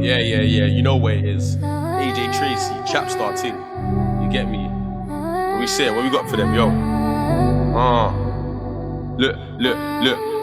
Yeah, you know what it is. AJ Tracy, Chapstar ting. You get me? What we say? What we got for them, yo? Look,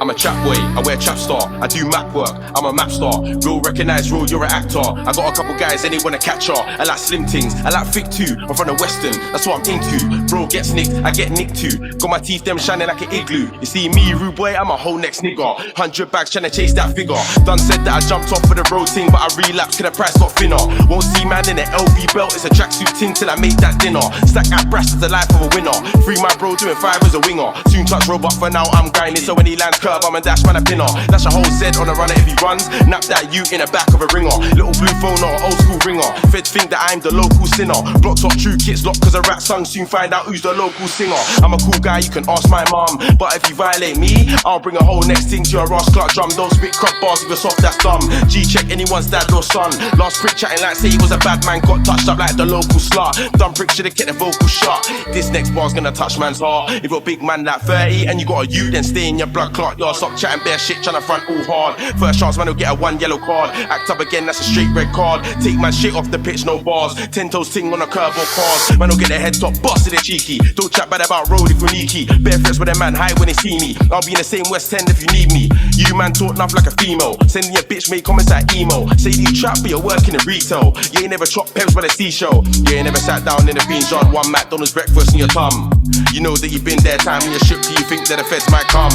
I'm a chap boy, I wear Chapstar, I do map work, I'm a map star. Real recognize real, you're an actor. I got a couple guys and they wanna catch her. I like slim things, I like thick too. I'm from the western, that's what I'm into. Bro gets nicked, I get nicked too. Got my teeth them shining like an igloo. You see me, rude boy, I'm a whole next nigga. 100 bags trying to chase that figure. Done said that I jumped off for the road ting, but I relapsed cause the price got thinner. Won't see man in an LV belt, it's a tracksuit ting till I make that dinner. Stack at brass is the life of a winner. Free my bro doing 5 as a winger. Soon touch robot, for now I'm grinding. So when he lands curb, I'm a dash man a pinner. That's a whole Z on the runner if he runs. Nap that you in the back of a ringer. Little blue phone or old school ringer. Feds think that I'm the local sinner. Block top true kits locked cause a rap song. Soon find out who's the local singer. I'm a cool guy, you can ask my mom. But if you violate me, I'll bring a whole next thing to your Ross Clark drum. Don't spit crop bars if you're soft, that's dumb. G-check anyone's dad or son. Last prick chatting like say he was a bad man. Got touched up like the local slut. Dumb prick should've kept the vocal shut. This next bar's gonna touch man's heart. If you're a big man like 30 and you got a U, then stay in your blood clot. Y'all stop chatting bare shit, tryna front all hard. First chance man will get a 1 yellow card. Act up again, that's a straight red card. Take my shit off the pitch, no bars. 10 toes ting on a curb or cars. Man will get their head top busted and cheeky. Don't chat bad about road if you neaky. Bare threats with a man high when they see me. I'll be in the same West End if you need me. You man talk enough like a female. Sending your bitch make comments like emo. Say you trap but you're working in retail. You ain't never chopped peps by the seashell. You ain't never sat down in a beans yard. One McDonald's breakfast in your tum. You know that you've been there time when you're shook. Do you think that the feds might come?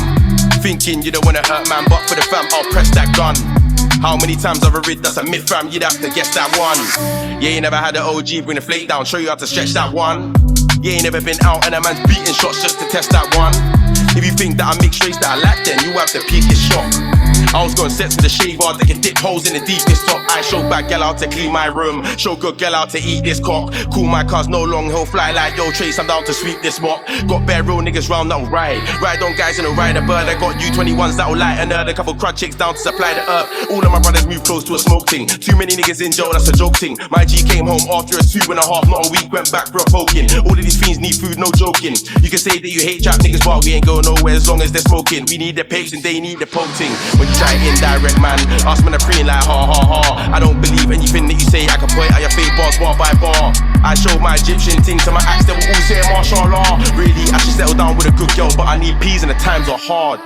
Thinking you don't wanna hurt man, but for the fam I'll press that gun. How many times I've read that's a myth fam, you'd have to guess that one. You ain't never had an OG bring the flake down, show you how to stretch that one. You ain't never been out and a man's beating shots just to test that one. If you think that I mix race that I like, then you have to peek this shock. I was going sets with a shaver, they can dip holes in the deepest top. I show bad gal out to clean my room, show good gal out to eat this cock. Cool my cars no long, he'll fly like yo Trace, I'm down to sweep this mop. Got bare real niggas round that'll ride on guys and a ride a bird. I got U21s that'll light a nerd, a couple crud chicks down to supply the herb. All of my brothers move close to a smoke thing. Too many niggas in jail, that's a joke thing. My G came home after a 2.5, not a week, went back for a poking. All of these fiends need food, no joking. You can say that you hate trap niggas, but we ain't going nowhere as long as they're smoking. We need the papes and they need the poking. When you try indirect man, ask man a preen like ha ha ha. I don't believe anything that you say, I can point out your fake bars bar by bar. I show my Egyptian thing to my acts, they will all say martial law. Really, I should settle down with a good girl, but I need peas and the times are hard.